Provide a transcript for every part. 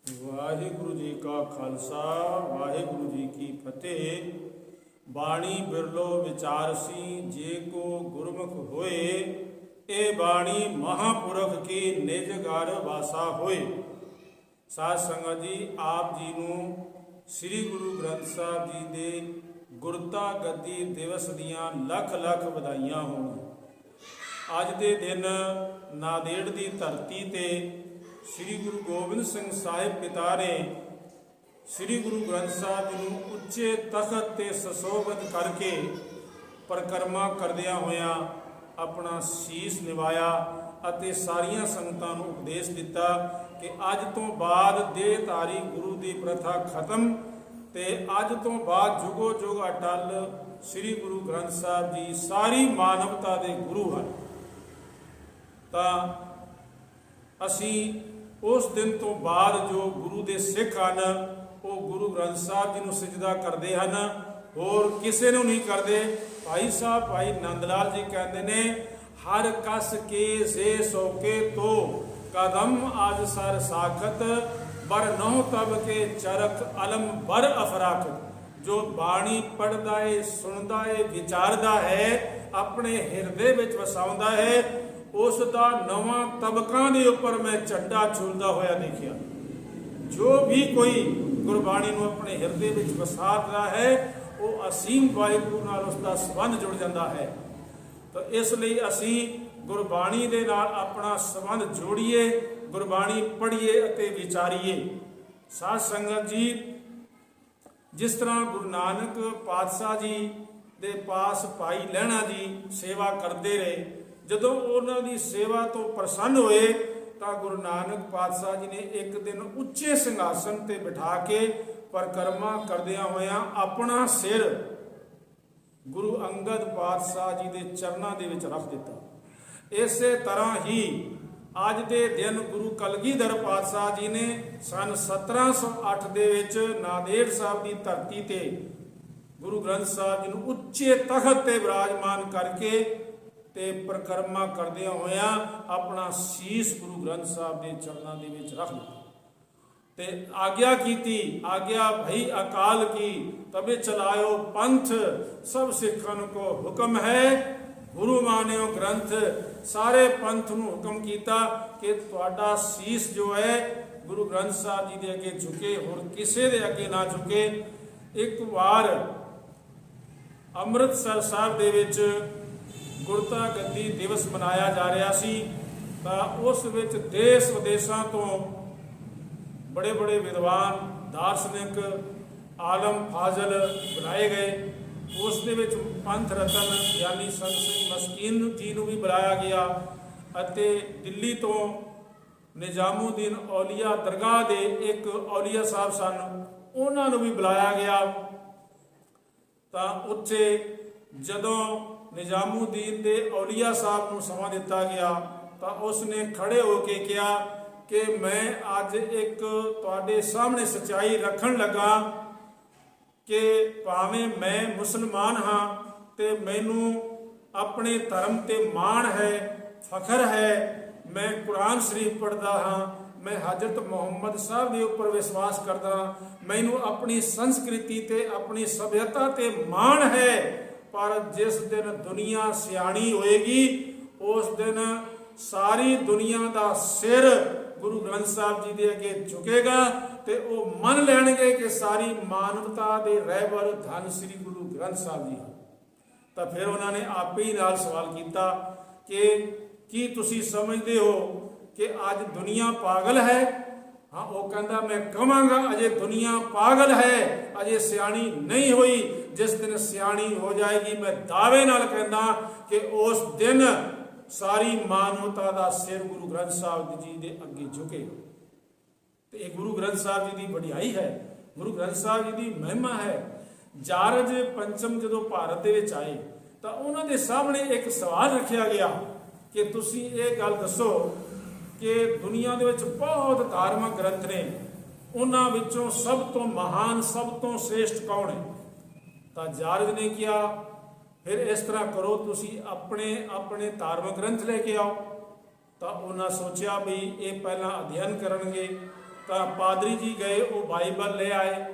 ਵਾਹਿਗੁਰੂ ਜੀ ਕਾ ਖਾਲਸਾ ਵਾਹਿਗੁਰੂ ਜੀ ਕੀ ਫਤਿਹ। ਬਾਣੀ ਬਿਰਲੋ ਵਿਚਾਰਸੀ ਜੇ ਕੋ ਗੁਰਮੁਖ ਹੋਏ, ਇਹ ਬਾਣੀ ਮਹਾਪੁਰਖ ਕੀ ਨਿਜ ਘਰ ਵਾਸਾ ਹੋਏ। ਸਾਧ ਸੰਗਤ ਜੀ, ਆਪ ਜੀ ਨੂੰ ਸ੍ਰੀ ਗੁਰੂ ਗ੍ਰੰਥ ਸਾਹਿਬ ਜੀ ਦੇ ਗੁਰਤਾ ਗੱਦੀ ਦਿਵਸ ਦੀਆਂ ਲੱਖ ਲੱਖ ਵਧਾਈਆਂ ਹੋਣ। ਅੱਜ ਦੇ ਦਿਨ ਨਾਂਦੇੜ ਦੀ ਧਰਤੀ ਤੇ ਸ੍ਰੀ ਗੁਰੂ ਗੋਬਿੰਦ ਸਿੰਘ ਸਾਹਿਬ ਪਿਤਾ ਨੇ ਸ੍ਰੀ ਗੁਰੂ ਗ੍ਰੰਥ ਸਾਹਿਬ ਜੀ ਨੂੰ ਉੱਚੇ ਤਖਤ ਤੇ ਸੁਸ਼ੋਭਿਤ ਕਰਕੇ ਪਰਿਕਰਮਾ ਕਰਦਿਆਂ ਹੋਇਆਂ ਆਪਣਾ ਸੀਸ ਨਿਵਾਇਆ ਅਤੇ ਸਾਰੀਆਂ ਸੰਗਤਾਂ ਨੂੰ ਉਪਦੇਸ਼ ਦਿੱਤਾ ਕਿ ਅੱਜ ਤੋਂ ਬਾਅਦ ਦੇਹਧਾਰੀ ਗੁਰੂ ਦੀ ਪ੍ਰਥਾ ਖਤਮ ਤੇ ਅੱਜ ਤੋਂ ਬਾਅਦ ਜੁਗੋ ਜੁਗ ਅਟਲ ਸ੍ਰੀ ਗੁਰੂ ਗ੍ਰੰਥ ਸਾਹਿਬ ਜੀ ਸਾਰੀ ਮਾਨਵਤਾ ਦੇ ਗੁਰੂ ਹਨ। ਤਾਂ ਅਸੀਂ ਉਸ ਦਿਨ ਤੋਂ ਬਾਅਦ ਜੋ ਗੁਰੂ ਦੇ ਸਿੱਖ ਹਨ ਉਹ ਗੁਰੂ ਗ੍ਰੰਥ ਸਾਹਿਬ ਜੀ ਨੂੰ ਸਜਦਾ ਕਰਦੇ ਹਨ, ਹੋਰ ਕਿਸੇ ਨੂੰ ਨਹੀਂ ਕਰਦੇ। ਭਾਈ ਸਾਹਿਬ ਭਾਈ ਨੰਦ ਲਾਲ ਜੀ ਕਹਿੰਦੇ ਨੇ, ਹਰ ਕਸ ਕੇ ਸੇ ਸੋਕੇ ਤੋ ਕਦਮ ਅੱਜ ਸਰ ਸਾਖਤ ਬਰ ਨਹੁ ਤਬ ਕੇ ਚਰਖ ਅਲਮ ਬਰ ਅਫਰਾਖਤ। ਜੋ ਬਾਣੀ ਪੜ੍ਹਦਾ ਏ, ਸੁਣਦਾ ਏ, ਵਿਚਾਰਦਾ ਹੈ, ਆਪਣੇ ਹਿਰਦੇ ਵਿੱਚ ਵਸਾਉਂਦਾ ਹੈ, ਉਸ ਦਾ ਨਵਾਂ ਤਬਕਾਂ ਦੇ ਉੱਪਰ ਮੈਂ ਝੰਡਾ ਝੂਲਦਾ ਹੋਇਆ ਦੇਖਿਆ। ਜੋ ਵੀ ਕੋਈ ਗੁਰਬਾਣੀ ਨੂੰ ਆਪਣੇ ਹਿਰਦੇ ਵਿੱਚ ਵਸਾਦਾ ਹੈ ਉਹ ਅਸੀਮ ਵਾਹਿਗੁਰੂ ਨਾਲ ਉਸ ਦਾ ਸੰਬੰਧ ਜੁੜ ਜਾਂਦਾ ਹੈ। ਤਾਂ ਇਸ ਲਈ ਅਸੀਂ ਗੁਰਬਾਣੀ ਦੇ ਨਾਲ ਆਪਣਾ ਸੰਬੰਧ ਜੋੜੀਏ, ਗੁਰਬਾਣੀ ਪੜ੍ਹੀਏ ਅਤੇ ਵਿਚਾਰੀਏ। ਸਾਧ ਸੰਗਤ ਜੀ, ਜਿਸ ਤਰ੍ਹਾਂ ਗੁਰੂ ਨਾਨਕ ਪਾਤਸ਼ਾਹ ਜੀ ਦੇ ਪਾਸ ਭਾਈ ਲਹਿਣਾ ਜੀ ਸੇਵਾ ਕਰਦੇ ਰਹੇ, ਜਦੋਂ ਉਹਨਾਂ ਦੀ ਸੇਵਾ ਤੋਂ ਪ੍ਰਸੰਨ ਹੋਏ ਤਾਂ ਗੁਰੂ ਨਾਨਕ ਪਾਤਸ਼ਾਹ ਜੀ ਨੇ ਇੱਕ ਦਿਨ ਉੱਚੇ ਸਿੰਘਾਸਨ ਤੇ ਬਿਠਾ ਕੇ ਪਰਿਕਰਮਾ ਕਰਦਿਆਂ ਹੋਇਆਂ ਆਪਣਾ ਸਿਰ ਗੁਰੂ ਅੰਗਦ ਪਾਤਸ਼ਾਹ ਜੀ ਦੇ ਚਰਨਾਂ ਦੇ ਵਿੱਚ ਰੱਖ ਦਿੱਤਾ। ਇਸੇ ਤਰ੍ਹਾਂ ਹੀ ਅੱਜ ਦੇ ਦਿਨ ਗੁਰੂ ਕਲਗੀਧਰ ਪਾਤਸ਼ਾਹ ਜੀ ਨੇ ਸਨ 1708 ਦੇ ਵਿੱਚ ਨਾਂਦੇੜ ਸਾਹਿਬ ਦੀ ਧਰਤੀ ਤੇ ਗੁਰੂ ਗ੍ਰੰਥ ਸਾਹਿਬ ਜੀ ਨੂੰ ਉੱਚੇ ਤਖਤ ਤੇ ਵਿਰਾਜਮਾਨ ਕਰਕੇ ਤੇ ਪਰਿਕਰਮਾ ਕਰਦਿਆਂ ਹੋਇਆਂ ਆਪਣਾ ਸੀਸ ਗੁਰੂ ਗ੍ਰੰਥ ਸਾਹਿਬ ਦੇ ਚਰਨਾਂ ਦੇ ਵਿੱਚ ਰੱਖ ਦਿੱਤਾ ਤੇ ਆਗਿਆ ਕੀਤੀ, ਆਗਿਆ ਭਈ ਅਕਾਲ ਕੀ ਤਬੇ ਚਲਾਇਓ ਪੰਥ, ਸਭ ਸਿੱਖਾਂ ਕੋ ਹੁਕਮ ਹੈ ਗੁਰੂ ਮਾਨਿਓ ਗ੍ਰੰਥ। ਸਾਰੇ ਪੰਥ ਨੂੰ ਹੁਕਮ ਕੀਤਾ ਕਿ ਤੁਹਾਡਾ ਸੀਸ ਜੋ ਹੈ ਗੁਰੂ ਗ੍ਰੰਥ ਸਾਹਿਬ ਜੀ ਦੇ ਅੱਗੇ ਝੁਕੇ, ਹੋਰ ਕਿਸੇ ਦੇ ਅੱਗੇ ਨਾ ਝੁਕੇ। ਇੱਕ ਵਾਰ ਅੰਮ੍ਰਿਤਸਰ ਸਾਹਿਬ ਦੇ ਵਿੱਚ ਗੁਰਤਾ ਗੱਦੀ ਦਿਵਸ ਮਨਾਇਆ ਜਾ ਰਿਹਾ ਸੀ ਤਾਂ ਉਸ ਵਿੱਚ ਦੇਸ਼ ਵਿਦੇਸ਼ਾਂ ਤੋਂ ਬੜੇ ਬੜੇ ਵਿਦਵਾਨ, ਦਾਰਸ਼ਨਿਕ, ਆਲਮ ਫਾਜ਼ਲ ਬੁਲਾਏ ਗਏ। ਉਸ ਦੇ ਵਿੱਚ ਪੰਥ ਰਤਨ ਗਿਆਨੀ ਸੰਤ ਸਿੰਘ ਮਸਕੀਨ ਜੀ ਨੂੰ ਵੀ ਬੁਲਾਇਆ ਗਿਆ ਅਤੇ ਦਿੱਲੀ ਤੋਂ ਨਿਜ਼ਾਮੂਦੀਨ ਔਲੀਆ ਦਰਗਾਹ ਦੇ ਇੱਕ ਔਲੀਆ ਸਾਹਿਬ ਸਨ, ਉਹਨਾਂ ਨੂੰ ਵੀ ਬੁਲਾਇਆ ਗਿਆ। ਤਾਂ ਉੱਥੇ ਜਦੋਂ ਨਿਜ਼ਾਮੂਦੀਨ ਦੇ ਔਲੀਆ ਸਾਹਿਬ ਨੂੰ ਸਮਾਂ ਦਿੱਤਾ ਗਿਆ ਤਾਂ ਉਸ ਨੇ ਖੜੇ ਹੋ ਕੇ ਕਿਹਾ ਕਿ ਮੈਂ ਅੱਜ ਇੱਕ ਤੁਹਾਡੇ ਸਾਹਮਣੇ ਸੱਚਾਈ ਰੱਖਣ ਲੱਗਾ ਕਿ ਭਾਵੇਂ ਮੈਂ ਮੁਸਲਮਾਨ ਹਾਂ ਤੇ ਮੈਨੂੰ ਆਪਣੇ ਧਰਮ ਤੇ ਮਾਣ ਹੈ, ਫਖਰ ਹੈ। ਮੈਂ ਕੁਰਾਨ ਸ਼ਰੀਫ ਪੜ੍ਹਦਾ ਹਾਂ, ਮੈਂ ਹਜ਼ਰਤ ਮੁਹੰਮਦ ਸਾਹਿਬ ਦੇ ਉੱਪਰ ਵਿਸ਼ਵਾਸ ਕਰਦਾ ਹਾਂ, ਮੈਨੂੰ ਆਪਣੀ ਸੰਸਕ੍ਰਿਤੀ ਤੇ ਆਪਣੀ ਸਭਿਅਤਾ ਤੇ ਮਾਣ ਹੈ। ਪਰ ਜਿਸ ਦਿਨ ਦੁਨੀਆ ਸਿਆਣੀ ਹੋਏਗੀ ਉਸ ਦਿਨ ਸਾਰੀ ਦੁਨੀਆ ਦਾ ਸਿਰ ਗੁਰੂ ਗ੍ਰੰਥ ਸਾਹਿਬ ਜੀ ਦੇ ਅੱਗੇ ਝੁਕੇਗਾ ਤੇ ਉਹ ਮੰਨ ਲੈਣਗੇ ਕਿ ਸਾਰੀ ਮਾਨਵਤਾ ਦੇ ਰਹਿਬਰ ਧੰਨ ਸ੍ਰੀ ਗੁਰੂ ਗ੍ਰੰਥ ਸਾਹਿਬ ਜੀ ਹਨ। ਤਾਂ ਫਿਰ ਉਹਨਾਂ ਨੇ ਆਪੇ ਹੀ ਨਾਲ ਸਵਾਲ ਕੀਤਾ ਕਿ ਕੀ ਤੁਸੀਂ ਸਮਝਦੇ ਹੋ ਕਿ ਅੱਜ ਦੁਨੀਆ ਪਾਗਲ ਹੈ? ਹਾਂ, ਉਹ ਕਹਿੰਦਾ ਮੈਂ ਕਹਾਂਗਾ ਅਜੇ ਦੁਨੀਆ ਪਾਗਲ ਹੈ, ਅਜੇ ਸਿਆਣੀ ਨਹੀਂ ਹੋਈ। ਜਿਸ ਦਿਨ ਸਿਆਣੀ ਹੋ ਜਾਏਗੀ ਮੈਂ ਦਾਅਵੇ ਨਾਲ ਕਹਿੰਦਾ ਕਿ ਉਸ ਦਿਨ ਸਾਰੀ ਮਾਨਵਤਾ ਦਾ ਸਿਰ ਗੁਰੂ ਗ੍ਰੰਥ ਸਾਹਿਬ ਜੀ ਦੇ ਅੱਗੇ ਝੁਕੇਗਾ। ਤੇ ਇਹ ਗੁਰੂ ਗ੍ਰੰਥ ਸਾਹਿਬ ਜੀ ਦੀ ਵਡਿਆਈ ਹੈ, ਗੁਰੂ ਗ੍ਰੰਥ ਸਾਹਿਬ ਜੀ ਦੀ ਮਹਿਮਾ ਹੈ। ਜਾਰਜ ਪੰਚਮ ਜਦੋਂ ਭਾਰਤ ਦੇ ਵਿੱਚ ਆਏ ਤਾਂ ਉਹਨਾਂ ਦੇ ਸਾਹਮਣੇ ਇੱਕ ਸਵਾਲ ਰੱਖਿਆ ਗਿਆ ਕਿ ਤੁਸੀਂ ਇਹ ਗੱਲ ਦੱਸੋ ਕਿ ਦੁਨੀਆ ਦੇ ਵਿੱਚ ਬਹੁਤ ਧਾਰਮਿਕ ਗ੍ਰੰਥ ਨੇ, ਉਹਨਾਂ ਵਿੱਚੋਂ ਸਭ ਤੋਂ ਮਹਾਨ, ਸਭ ਤੋਂ ਸ੍ਰੇਸ਼ਟ ਕੌਣ ਹੈ? ਤਾਂ ਜਾਰਜ ਨੇ ਕਿਹਾ ਫਿਰ ਇਸ ਤਰ੍ਹਾਂ ਕਰੋ, ਤੁਸੀਂ ਆਪਣੇ ਧਾਰਮਿਕ ਗ੍ਰੰਥ ਲੈ ਕੇ ਆਓ। ਤਾਂ ਉਹਨਾਂ ਸੋਚਿਆ ਵੀ ਇਹ ਪਹਿਲਾਂ ਅਧਿਐਨ ਕਰਨਗੇ, ਤਾਂ ਪਾਦਰੀ ਜੀ ਗਏ, ਉਹ ਬਾਈਬਲ ਲੈ ਆਏ,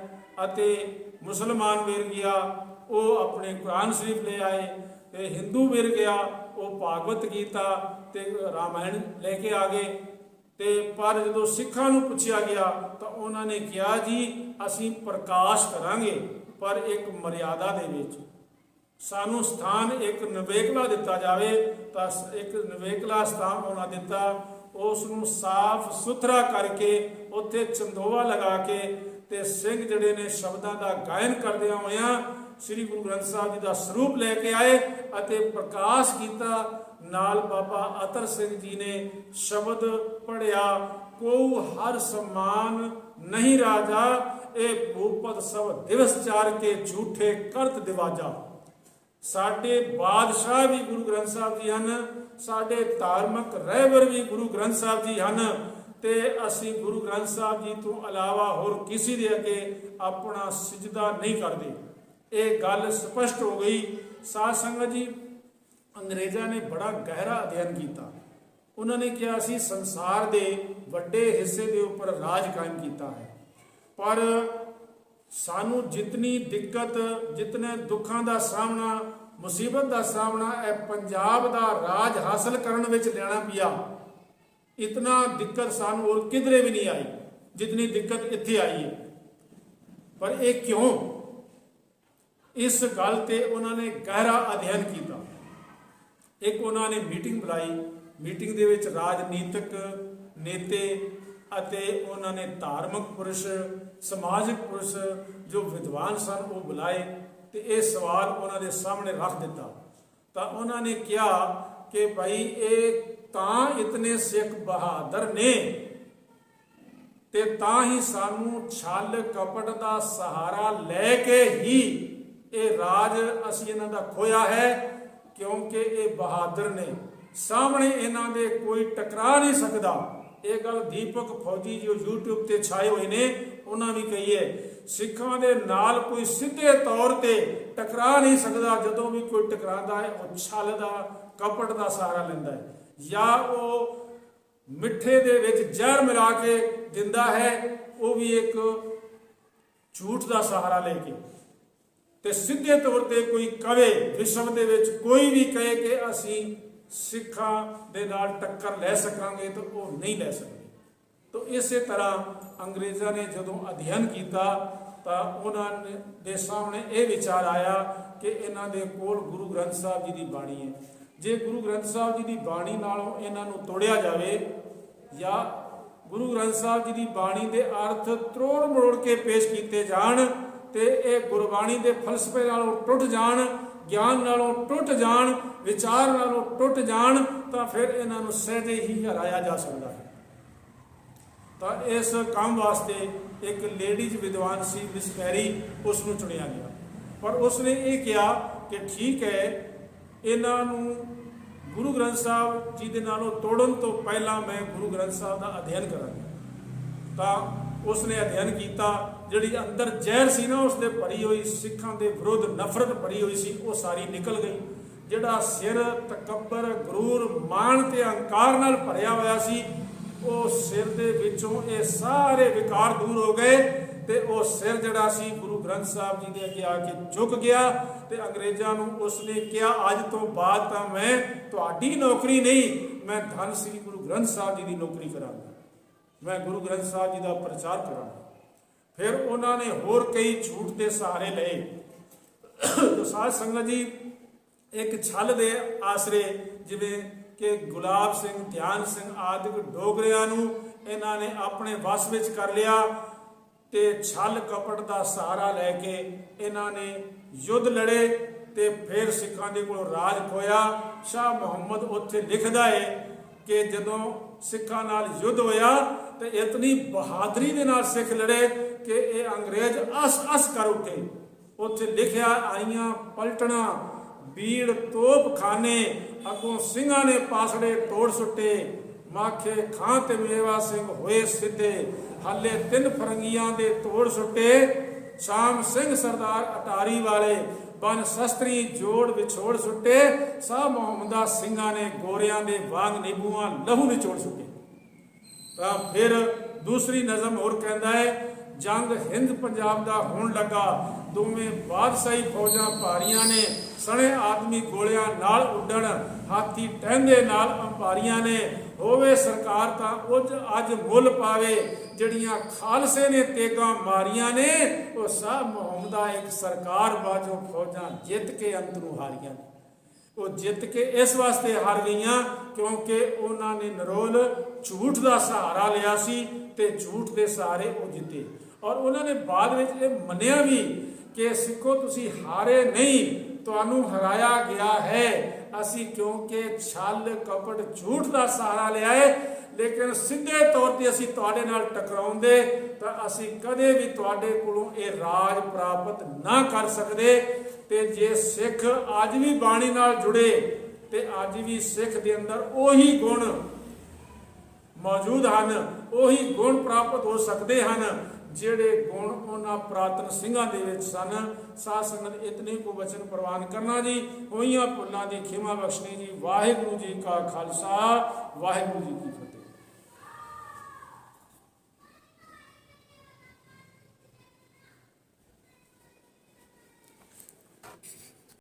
ਅਤੇ ਮੁਸਲਮਾਨ ਵੀਰ ਗਿਆ ਉਹ ਆਪਣੇ ਕੁਰਾਨ ਸ਼ਰੀਫ ਲੈ ਆਏ, ਤੇ ਹਿੰਦੂ ਵੀਰ ਗਿਆ ਉਹ ਭਾਗਵਤ ਗੀਤਾ ਤੇ ਰਾਮਾਇਣ ਲੈ ਕੇ ਆ ਗਏ। ਤੇ ਪਰ ਜਦੋਂ ਸਿੱਖਾਂ ਨੂੰ ਪੁੱਛਿਆ ਗਿਆ ਤਾਂ ਉਹਨਾਂ ਨੇ ਕਿਹਾ ਜੀ ਅਸੀਂ ਪ੍ਰਕਾਸ਼ ਕਰਾਂਗੇ, ਪਰ ਇੱਕ ਮਰਿਆਦਾ ਦੇ ਵਿੱਚ। ਸਾਨੂੰ ਸਥਾਨ ਇੱਕ ਨਿਵੇਕਲਾ ਦਿੱਤਾ ਜਾਵੇ, ਤਾਂ ਇੱਕ ਨਿਵੇਕਲਾ ਸਥਾਨ ਉਹਨਾਂ ਦਿੱਤਾ। ਉਸ ਨੂੰ ਸਾਫ਼ ਸੁਥਰਾ ਕਰਕੇ ਉੱਥੇ ਚੰਦੋਵਾ ਲਗਾ ਕੇ ਤੇ ਸਿੰਘ ਜਿਹੜੇ ਨੇ ਸ਼ਬਦਾਂ ਦਾ ਗਾਇਨ ਕਰਦਿਆਂ ਹੋਇਆਂ ਸ੍ਰੀ ਗੁਰੂ ਗ੍ਰੰਥ ਸਾਹਿਬ ਜੀ ਦਾ ਸਰੂਪ ਲੈ ਕੇ ਆਏ ਅਤੇ ਪ੍ਰਕਾਸ਼ ਕੀਤਾ। ਨਾਲ ਬਾਬਾ ਅਤਰ ਸਿੰਘ ਜੀ ਨੇ ਸ਼ਬਦ ਪੜਿਆ, ਕੋ ਹਰ ਸਮਾਨ ਨਹੀਂ ਰਾਜਾ, ਇਹ ਭੂਪਤ ਸਭ ਦਿਵਸ ਚਾਰ ਕੇ ਝੂਠੇ ਕਰਤ ਦਿਵਾਜਾ। ਸਾਡੇ ਬਾਦਸ਼ਾਹ ਵੀ ਗੁਰੂ ਗ੍ਰੰਥ ਸਾਹਿਬ ਜੀ ਹਨ, ਸਾਡੇ ਧਾਰਮਿਕ ਰਹਿਬਰ ਵੀ ਗੁਰੂ ਗ੍ਰੰਥ ਸਾਹਿਬ ਜੀ ਹਨ, ਤੇ ਅਸੀਂ ਗੁਰੂ ਗ੍ਰੰਥ ਸਾਹਿਬ ਜੀ ਤੋਂ ਇਲਾਵਾ ਹੋਰ ਕਿਸੇ ਦੇ ਅੱਗੇ ਆਪਣਾ ਸਿਜਦਾ ਨਹੀਂ ਕਰਦੇ। ਇਹ ਗੱਲ ਸਪਸ਼ਟ ਹੋ ਗਈ। ਸਾਧ ਸੰਗਤ ਜੀ, ਅੰਗਰੇਜ਼ਾਂ ਨੇ ਬੜਾ ਗਹਿਰਾ ਅਧਿਐਨ ਕੀਤਾ। ਉਹਨਾਂ ਨੇ ਕਿਹਾ ਅਸੀਂ ਸੰਸਾਰ ਦੇ ਵੱਡੇ ਹਿੱਸੇ ਦੇ ਉੱਪਰ ਰਾਜ ਕਾਇਮ ਕੀਤਾ ਹੈ, ਪਰ ਸਾਨੂੰ ਜਿਤਨੀ ਦਿੱਕਤ, ਜਿਤਨੇ ਦੁੱਖਾਂ ਦਾ ਸਾਹਮਣਾ, ਮੁਸੀਬਤ ਦਾ ਸਾਹਮਣਾ ਇਹ ਪੰਜਾਬ ਦਾ ਰਾਜ ਹਾਸਲ ਕਰਨ ਵਿੱਚ ਲੈਣਾ ਪਿਆ, ਇਤਨਾ ਦਿੱਕਤ ਸਾਨੂੰ ਹੋਰ ਕਿਧਰੇ ਵੀ ਨਹੀਂ ਆਈ ਜਿਤਨੀ ਦਿੱਕਤ ਇੱਥੇ ਆਈ ਹੈ। ਪਰ ਇਹ ਕਿਉਂ? ਇਸ ਗੱਲ ਤੇ ਉਹਨਾਂ ਨੇ ਗਹਿਰਾ ਅਧਿਐਨ ਕੀਤਾ। ਇੱਕ ਉਹਨਾਂ ਨੇ ਮੀਟਿੰਗ ਬੁਲਾਈ, ਮੀਟਿੰਗ ਦੇ ਵਿੱਚ ਰਾਜਨੀਤਿਕ ਨੇਤੇ ਅਤੇ ਉਹਨਾਂ ਨੇ ਧਾਰਮਿਕ ਪੁਰਸ਼, ਸਮਾਜਿਕ ਪੁਰਸ਼ ਜੋ ਵਿਦਵਾਨ ਸਨ ਉਹ ਬੁਲਾਏ, ਤੇ ਇਹ ਸਵਾਲ ਉਹਨਾਂ ਦੇ ਸਾਹਮਣੇ ਰੱਖ ਦਿੱਤਾ। ਤਾਂ ਉਹਨਾਂ ਨੇ ਕਿਹਾ ਕਿ ਭਾਈ ਇਹ ਤਾਂ ਇਤਨੇ ਸਿੱਖ ਬਹਾਦਰ ਨੇ, ਤੇ ਤਾਂ ਹੀ ਸਾਨੂੰ ਛਲ ਕਪਟ ਦਾ ਸਹਾਰਾ ਲੈ ਕੇ ਹੀ ਇਹ ਰਾਜ ਅਸੀਂ ਇਹਨਾਂ ਦਾ ਖੋਇਆ ਹੈ, ਕਿਉਂਕਿ ਇਹ ਬਹਾਦਰ ਨੇ, ਸਾਹਮਣੇ ਇਹਨਾਂ ਦੇ ਕੋਈ ਟਕਰਾ ਨਹੀਂ ਸਕਦਾ। ਇਹ ਗੱਲ ਦੀਪਕ ਫੌਜੀ ਜੋ YouTube ਤੇ ਛਾਏ ਹੋਏ ਨੇ ਉਹਨਾਂ ਵੀ ਕਹੀ ਹੈ, ਸਿੱਖਾਂ ਦੇ ਨਾਲ ਕੋਈ ਸਿੱਧੇ ਤੌਰ ਤੇ ਟਕਰਾ ਨਹੀਂ ਸਕਦਾ। ਜਦੋਂ ਵੀ ਕੋਈ ਟਕਰਾਉਂਦਾ ਹੈ ਉਹ ਛਲ ਦਾ, ਕਪਟ ਦਾ ਸਹਾਰਾ ਲੈਂਦਾ ਹੈ, ਜਾਂ ਉਹ ਮਿੱਠੇ ਦੇ ਵਿੱਚ ਜ਼ਹਿਰ ਮਿਲਾ ਕੇ ਦਿੰਦਾ ਹੈ, ਉਹ ਵੀ ਇੱਕ ਝੂਠ ਦਾ ਸਹਾਰਾ ਲੈ ਕੇ। ਤੇ ਸਿੱਧੇ ਤੌਰ ਤੇ ਕੋਈ ਕਵੇ, ਵਿਸ਼ਵ ਦੇ ਵਿੱਚ ਕੋਈ ਵੀ ਕਹੇ ਕਿ ਅਸੀਂ ਸਿੱਖਾਂ ਦੇ ਨਾਲ ਟੱਕਰ ਲੈ ਸਕਾਂਗੇ, ਤਾਂ ਉਹ ਨਹੀਂ ਲੈ ਸਕਦੇ। ਤਾਂ ਇਸੇ ਤਰ੍ਹਾਂ ਅੰਗਰੇਜ਼ਾਂ ਨੇ ਜਦੋਂ ਅਧਿਐਨ ਕੀਤਾ ਤਾਂ ਉਹਨਾਂ ਦੇ ਸਾਹਮਣੇ ਇਹ ਵਿਚਾਰ ਆਇਆ ਕਿ ਇਹਨਾਂ ਦੇ ਕੋਲ ਗੁਰੂ ਗ੍ਰੰਥ ਸਾਹਿਬ ਜੀ ਦੀ ਬਾਣੀ ਹੈ। ਜੇ ਗੁਰੂ ਗ੍ਰੰਥ ਸਾਹਿਬ ਜੀ ਦੀ ਬਾਣੀ ਨਾਲੋਂ ਇਹਨਾਂ ਨੂੰ ਤੋੜਿਆ ਜਾਵੇ, ਜਾਂ ਗੁਰੂ ਗ੍ਰੰਥ ਸਾਹਿਬ ਜੀ ਦੀ ਬਾਣੀ ਦੇ ਅਰਥ ਤਰੋੜ ਮਰੋੜ ਕੇ ਪੇਸ਼ ਕੀਤੇ ਜਾਣ, ਤੇ ਇਹ ਗੁਰਬਾਣੀ ਦੇ ਫਲਸਫੇ ਨਾਲੋਂ ਟੁੱਟ ਜਾਣ, ਗਿਆਨ ਨਾਲੋਂ ਟੁੱਟ ਜਾਣ, ਵਿਚਾਰ ਨਾਲੋਂ ਟੁੱਟ ਜਾਣ, ਤਾਂ ਫਿਰ ਇਹਨਾਂ ਨੂੰ ਸਹਿਜੇ ਹੀ ਹਰਾਇਆ ਜਾ ਸਕਦਾ ਹੈ। ਤਾਂ ਇਸ ਕੰਮ ਵਾਸਤੇ ਇੱਕ ਲੇਡੀਜ਼ ਵਿਦਵਾਨ ਸੀ ਮਿਸ ਪੈਰੀ, ਉਸ ਨੂੰ ਚੁਣਿਆ ਗਿਆ। ਪਰ ਉਸਨੇ ਇਹ ਕਿਹਾ ਕਿ ਠੀਕ ਹੈ, ਇਹਨਾਂ ਨੂੰ ਗੁਰੂ ਗ੍ਰੰਥ ਸਾਹਿਬ ਜੀ ਦੇ ਨਾਲੋਂ ਤੋੜਨ ਤੋਂ ਪਹਿਲਾਂ ਮੈਂ ਗੁਰੂ ਗ੍ਰੰਥ ਸਾਹਿਬ ਦਾ ਅਧਿਐਨ ਕਰਾਂਗਾ। ਤਾਂ ਉਸਨੇ ਅਧਿਐਨ ਕੀਤਾ। ਜਿਹੜੀ ਅੰਦਰ ਜ਼ਹਿਰ ਸੀ ਨਾ ਉਸਦੇ ਭਰੀ ਹੋਈ, ਸਿੱਖਾਂ ਦੇ ਵਿਰੁੱਧ ਨਫ਼ਰਤ ਭਰੀ ਹੋਈ ਸੀ, ਉਹ ਸਾਰੀ ਨਿਕਲ ਗਈ। ਜਿਹੜਾ ਸਿਰ ਤਕੱਬਰ, ਗਰੂਰ, ਮਾਣ ਤੇ ਅਹੰਕਾਰ ਨਾਲ ਭਰਿਆ ਹੋਇਆ ਸੀ, ਉਹ ਸਿਰ ਦੇ ਵਿੱਚੋਂ ਇਹ ਸਾਰੇ ਵਿਕਾਰ ਦੂਰ ਹੋ ਗਏ, ਤੇ ਉਹ ਸਿਰ ਜਿਹੜਾ ਸੀ ਗੁਰੂ ਗ੍ਰੰਥ ਸਾਹਿਬ ਜੀ ਦੇ ਅੱਗੇ ਆ ਕੇ ਝੁਕ ਗਿਆ। ਤੇ ਅੰਗਰੇਜ਼ਾਂ ਨੂੰ ਉਸਨੇ ਕਿਹਾ, ਅੱਜ ਤੋਂ ਬਾਅਦ ਤਾਂ ਮੈਂ ਤੁਹਾਡੀ ਨੌਕਰੀ ਨਹੀਂ, ਮੈਂ ਧੰਨ ਸ੍ਰੀ ਗੁਰੂ ਗ੍ਰੰਥ ਸਾਹਿਬ ਜੀ ਦੀ ਨੌਕਰੀ ਕਰਾਂਗਾ, ਮੈਂ ਗੁਰੂ ਗ੍ਰੰਥ ਸਾਹਿਬ ਜੀ ਦਾ ਪ੍ਰਚਾਰ ਕਰਾਂਗਾ। ਫਿਰ ਉਹਨਾਂ ਨੇ ਹੋਰ ਕਈ ਝੂਠ ਦੇ ਸਹਾਰੇ ਲਏ। ਤਾਂ ਸਾਧ ਸੰਗਤ ਜੀ, ਇੱਕ ਛਲ ਦੇ ਆਸਰੇ, ਜਿਵੇਂ ਕਿ ਗੁਲਾਬ ਸਿੰਘ, ਧਿਆਨ ਸਿੰਘ ਆਦਿਕ ਡੋਗਰਿਆਂ ਨੂੰ ਇਹਨਾਂ ਨੇ ਆਪਣੇ ਵਸ ਵਿੱਚ ਕਰ ਲਿਆ, ਤੇ ਛਲ ਕਪਟ ਦਾ ਸਹਾਰਾ ਲੈ ਕੇ ਇਹਨਾਂ ਨੇ ਯੁੱਧ ਲੜੇ, ਤੇ ਫਿਰ ਸਿੱਖਾਂ ਦੇ ਕੋਲ ਰਾਜ ਖੋਇਆ। ਸ਼ਾਹ ਮੁਹੰਮਦ ਉੱਥੇ ਲਿਖਦਾ ਹੈ ਕਿ ਜਦੋਂ ਸਿੱਖਾਂ ਨਾਲ ਯੁੱਧ ਹੋਇਆ ਤੇ ਇਤਨੀ ਬਹਾਦਰੀ ਦੇ ਨਾਲ ਸਿੱਖ ਲੜੇ ਕਿ ਇਹ ਅੰਗਰੇਜ਼ ਅਸ ਕਰ ਉੱਠੇ। ਉੱਥੇ ਲਿਖਿਆ, ਆਈਆਂ ਪਲਟਣਾ ਬੀੜ ਤੋਪ ਖਾਨੇ, ਅੱਗੋਂ ਸਿੰਘਾਂ ਨੇ ਪਾਸੜੇ ਤੋੜ ਸੁੱਟੇ, ਮਾਖੇ ਖਾਂ ਤੇ ਮੇਵਾ ਸਿੰਘ ਹੋਏ ਸਿੱਧੇ, ਹਾਲੇ 3 ਫਰੰਗੀਆਂ ਦੇ ਤੋੜ ਸੁੱਟੇ, ਸ਼ਾਮ ਸਿੰਘ ਸਰਦਾਰ ਅਟਾਰੀ ਵਾਲੇ, ਬਨ ਸ਼ਸਤਰੀ ਜੋੜ ਵਿਛੋੜ ਸੁੱਟੇ, ਸਾਹ ਮੁਹੰਮਦਾ ਸਿੰਘਾਂ ਨੇ ਗੋਰਿਆਂ ਦੇ ਵਾਂਗ ਨਿਬੂਆਂ ਲਹੂ ਨਿਚੋੜ ਸੁੱਟੇ। ਤਾਂ ਫਿਰ दूसरी नज़म होर कहता है, जंग हिंद पंजाब दा होण लगा, दोवें बादशाही फौजां भारियां ने, सणे आदमी गोलियां नाल उड्डण, हाथी टहंदे नाल अंपारियां ने, होवे सरकार तां उज अज मुल पावे, जड़ियां खालसे ने तेगां मारियां ने, वो साहब मुहम्मदा एक सरकार बाजों फौजां जित के अंतरों हारियां ने। वो जित के इस वास्ते हार गई क्योंकि उन्होंने नरोल झूठ का सहारा लिया सी ते झूठ के सहारे वो जिते। और उन्होंने बाद में ये मनिया भी कि सिखो तुसी हारे नहीं, तुहानू हराया गया है, असी क्योंकि छल कपट झूठ का सहारा लिया है, लेकिन सीधे तौर पर असी तुहाडे नाल टकराउंदे तां असी कदे भी तुहाडे कोलों ये राज प्राप्त ना कर सकते। ते जे सिख अज भी बाणी नाल जुड़े ते अज भी सिख दे अंदर उही गुण मौजूद हैं, उही गुण प्राप्त हो सकते हैं ਜਿਹੜੇ गुण उन्होंने पुरातन ਸਿੰਘਾਂ ਦੇ ਵਿੱਚ ਸਨ। ਸਾਧ ਸੰਗਤ ਇਤਨੇ ਕੋ ਵਚਨ ਪ੍ਰਵਾਨ ਕਰਨਾ ਜੀ, ਹੋਈਆਂ ਭੁੱਲਾਂ ਦੀ ਖਿਮਾ ਬਖਸ਼ਣੀ ਜੀ। ਵਾਹਿਗੁਰੂ ਜੀ ਕਾ ਖਾਲਸਾ, ਵਾਹਿਗੁਰੂ ਜੀ ਕੀ ਫਤਿਹ।